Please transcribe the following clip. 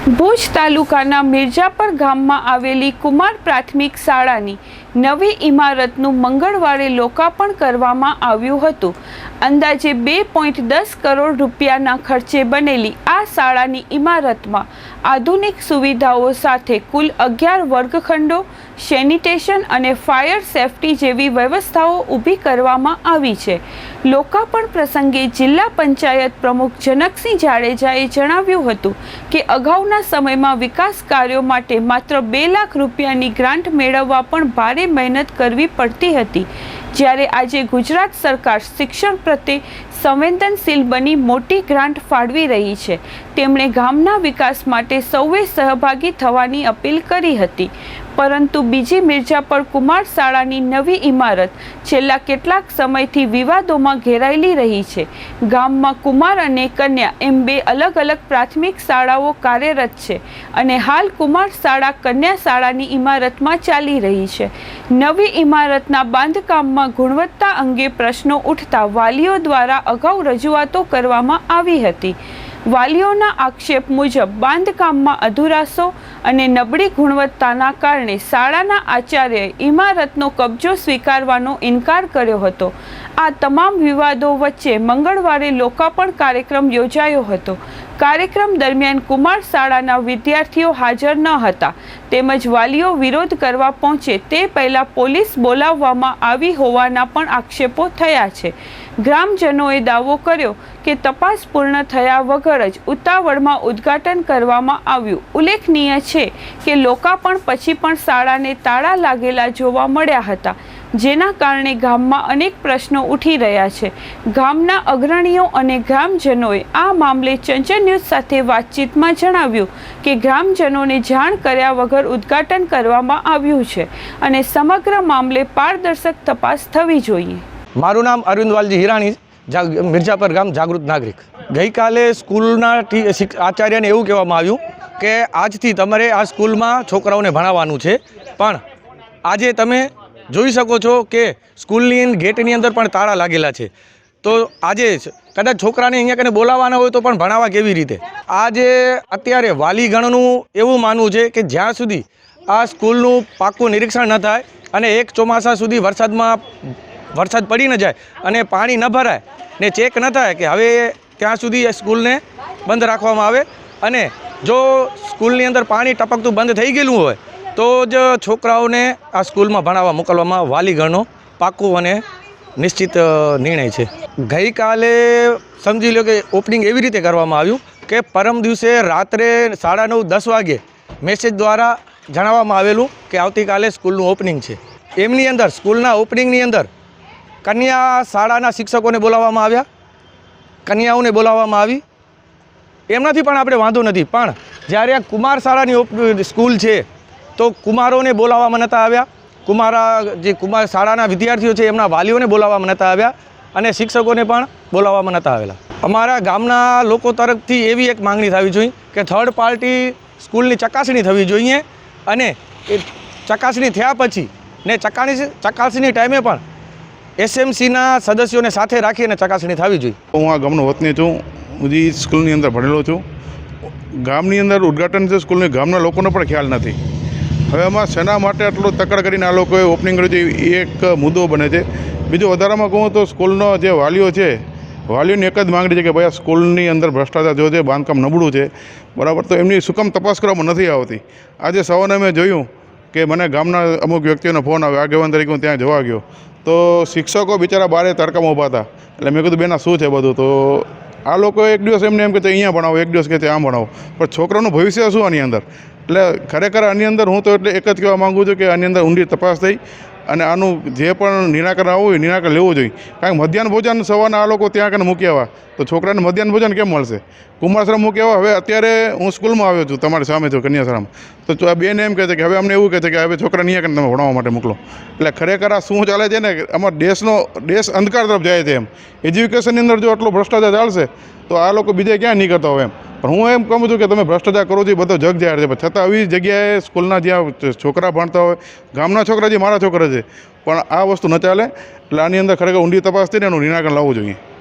ભુજ તાલુકાના મિર્જાપર ગામમાં આવેલી કુમાર પ્રાથમિક શાળાની નવી ઇમારતનું મંગળવારે લોકાર્પણ કરવામાં આવ્યું હતું। અંદાજે 2.10 કરોડ રૂપિયાના ખર્ચે બનેલી આ શાળાની ઇમારતમાં આધુનિક સુવિધાઓ સાથે કુલ 11 વર્ગખંડો, સેનિટેશન અને ફાયર સેફટી જેવી વ્યવસ્થાઓ ઊભી કરવામાં આવી છે। લોકાર્પણ પ્રસંગે જિલ્લા પંચાયત પ્રમુખ જનકસિંહ જાડેજાએ જણાવ્યું હતું કે અગાઉના સમયમાં વિકાસ કાર્યો માટે માત્ર 2 લાખ રૂપિયાની ગ્રાન્ટ મેળવવા પણ ભારે મહેનત કરવી પડતી હતી, જ્યારે આજે ગુજરાત સરકાર શિક્ષણ પ્રત્યે સંવેદનશીલ બની મોટી ગ્રાન્ટ ફાળવી રહી છે। તેમણે ગામના વિકાસ માટે સૌએ સહભાગી થવાની અપીલ કરી હતી, પરંતુ બીજી મિર્જાપર કુમાર શાળાની નવી ઇમારત છેલ્લા કેટલાક સમયથી વિવાદોમાં ઘેરાયેલી રહી છે। ગામમાં કુમાર અને કન્યા એમ 2 અલગ અલગ પ્રાથમિક શાળાઓ કાર્યરત છે અને હાલ કુમાર શાળા કન્યા શાળાની ઇમારતમાં ચાલી રહી છે। નવી ઇમારતના બાંધકામમાં ગુણવત્તા અંગે પ્રશ્નો ઉઠતા વાલીઓ દ્વારા અગાઉ રજૂઆતો કરવામાં આવી હતી। વાલીઓના આક્ષેપ મુજબ બાંધકામમાં અધુરાશો અને નબળી ગુણવત્તાના કારણે શાળાના આચાર્યએ ઇમારતનો કબજો સ્વીકારવાનો ઇનકાર કર્યો હતો। આ તમામ વિવાદો વચ્ચે મંગળવારે લોકાર્પણ કાર્યક્રમ યોજાયો હતો। કાર્યક્રમ દરમિયાન કુમાર શાળાના વિદ્યાર્થીઓ હાજર ન હતા, તેમજ વાલીઓ વિરોધ કરવા પહોંચે તે પહેલા પોલીસ બોલાવવામાં આવી હોવાના પણ આક્ષેપો થયા છે। ગ્રામજનોએ દાવો કર્યો કે તપાસ પૂર્ણ થયા વગર જ ઉતાવળમાં ઉદ્ઘાટન કરવામાં આવ્યું। ઉલ્લેખનીય છે કે લોકાર્પણ પછી પણ શાળાને તાળા લાગેલા જોવા મળ્યા હતા, જેના કારણે ગામમાં અનેક પ્રશ્નો ઉઠી રહ્યા છે। ગામના અગ્રણીઓ અને ગ્રામજનોએ આ મામલે ચંચળ ન્યૂઝ સાથે વાતચીતમાં જણાવ્યું કે ગ્રામજનોને જાણ કર્યા વગર ઉદ્ઘાટન કરવામાં આવ્યું છે અને સમગ્ર મામલે પારદર્શક તપાસ થવી જોઈએ। મારું નામ અરવિંદ વાલજી હિરાણી, મિર્જાપર ગામ જાગૃત નાગરિક। ગઈકાલે સ્કૂલના આચાર્યને એવું કહેવામાં આવ્યું કે આજથી તમારે આ સ્કૂલમાં છોકરાઓને ભણાવવાનું છે, પણ આજે તમે જોઈ શકો છો કે સ્કૂલની ગેટની અંદર પણ તાળા લાગેલા છે। તો આજે કદાચ છોકરાને અહીંયા કને બોલાવવાના હોય તો પણ ભણાવવા કેવી રીતે? આજે અત્યારે વાલીગણનું એવું માનવું છે કે જ્યાં સુધી આ સ્કૂલનું પાક્કું નિરીક્ષણ ન થાય અને એક ચોમાસા સુધી વરસાદ પડી ન જાય અને પાણી ન ભરાય ને ચેક ન થાય કે હવે ત્યાં સુધી એ સ્કૂલને બંધ રાખવામાં આવે, અને જો સ્કૂલની અંદર પાણી ટપકતું બંધ થઈ ગયેલું હોય તો જ છોકરાઓને આ સ્કૂલમાં ભણાવવા મોકલવામાં વાલીગણનો પાક્કું અને નિશ્ચિત નિર્ણય છે। ગઈકાલે સમજી લો કે ઓપનિંગ એવી રીતે કરવામાં આવ્યું કે પરમ દિવસે રાત્રે 9:30-10 વાગે મેસેજ દ્વારા જણાવવામાં આવેલું કે આવતીકાલે સ્કૂલનું ઓપનિંગ છે। એમની અંદર સ્કૂલના ઓપનિંગની અંદર કન્યા શાળાના શિક્ષકોને બોલાવવામાં આવ્યા, કન્યાઓને બોલાવવામાં આવી, એમનાથી પણ આપણે વાંધો નથી, પણ જ્યારે આ કુમાર શાળાની સ્કૂલ છે તો કુમારોને બોલાવવામાં નહોતા આવ્યા। કુમાર શાળાના વિદ્યાર્થીઓ છે એમના વાલીઓને બોલાવવામાં નહોતા આવ્યા અને શિક્ષકોને પણ બોલાવવામાં નહોતા આવેલા। અમારા ગામના લોકો તરફથી એવી એક માંગણી થવી જોઈએ કે થર્ડ પાર્ટી સ્કૂલની ચકાસણી થવી જોઈએ, અને એ ચકાસણી થયા પછી ને ચકાસણી ટાઈમે પણ એસએમસીના સદસ્યોને સાથે રાખીને ચકાસણી થવી જોઈએ। હું આ ગામનો વતની છું, હું જે સ્કૂલની અંદર ભણેલો છું। ગામની અંદર ઉદ્ઘાટન છે સ્કૂલની, ગામના લોકોનો પણ ખ્યાલ નથી। હવે આમાં શેના માટે આટલો તકડ કરીને આ લોકોએ ઓપનિંગ કર્યું છે એ એક મુદ્દો બને છે। બીજું વધારામાં કહું તો સ્કૂલનો જે વાલીઓ છે, વાલીઓની એક જ માંગણી છે કે ભાઈ આ સ્કૂલની અંદર ભ્રષ્ટાચાર જો છે, બાંધકામ નબળું છે, બરાબર, તો એમની સુકમ તપાસ કરવામાં નથી આવતી। આજે સવારે મેં જોયું કે મને ગામના અમુક વ્યક્તિઓનો ફોન આવ્યો, આગેવાન તરીકે હું ત્યાં જોવા ગયો તો શિક્ષકો બિચારા બારે તડકામાં ઊભા હતા। એટલે મેં કીધું બેના શું છે બધું? તો આ લોકો એક દિવસ એમને એમ કહેતા અહીંયા ભણાવો, એક દિવસ કહેતા આમ ભણાવો, પણ છોકરાનું ભવિષ્ય શું આની અંદર? એટલે ખરેખર આની અંદર હું તો એટલે એક જ કહેવા માગું છું કે આની અંદર ઊંડી તપાસ થઈ અને આનું જે પણ નિરાકરણ આવવું હોય નિરાકરણ લેવું જોઈએ। કારણ કે મધ્યાહન ભોજન સવારના આ લોકો ત્યાં કને મૂકી આવ્યા તો છોકરાને મધ્યાહન ભોજન કેમ મળશે? કુમારશ્રમ મૂકી આવ્યા। હવે અત્યારે હું સ્કૂલમાં આવ્યો છું, તમારી સામે છું, કન્યાશ્રમ, તો આ બેન એમ કહે છે કે હવે અમને એવું કહે છે કે હવે છોકરાને અહીંયા કને તમે ભણાવવા માટે મોકલો। એટલે ખરેખર આ શું ચાલે છે ને, અમારા દેશ અંધકાર તરફ જાય છે। એમ એજ્યુકેશનની અંદર જો આટલો ભ્રષ્ટાચાર ચાલશે તો આ લોકો બીજે ક્યાં નહીં કરતા હોય એમ। પણ હું એમ કહું છું કે તમે ભ્રષ્ટાચાર કરો છો એ બધો જગ જાહેર છે, છતાં આવી જગ્યાએ સ્કૂલના જ્યાં છોકરા ભણતા હોય, ગામના છોકરા જે મારા છોકરા છે, પણ આ વસ્તુ ન ચાલે। એટલે આની અંદર ખરેખર ઊંડી તપાસ થઈને એનું નિરાકરણ લાવવું જોઈએ।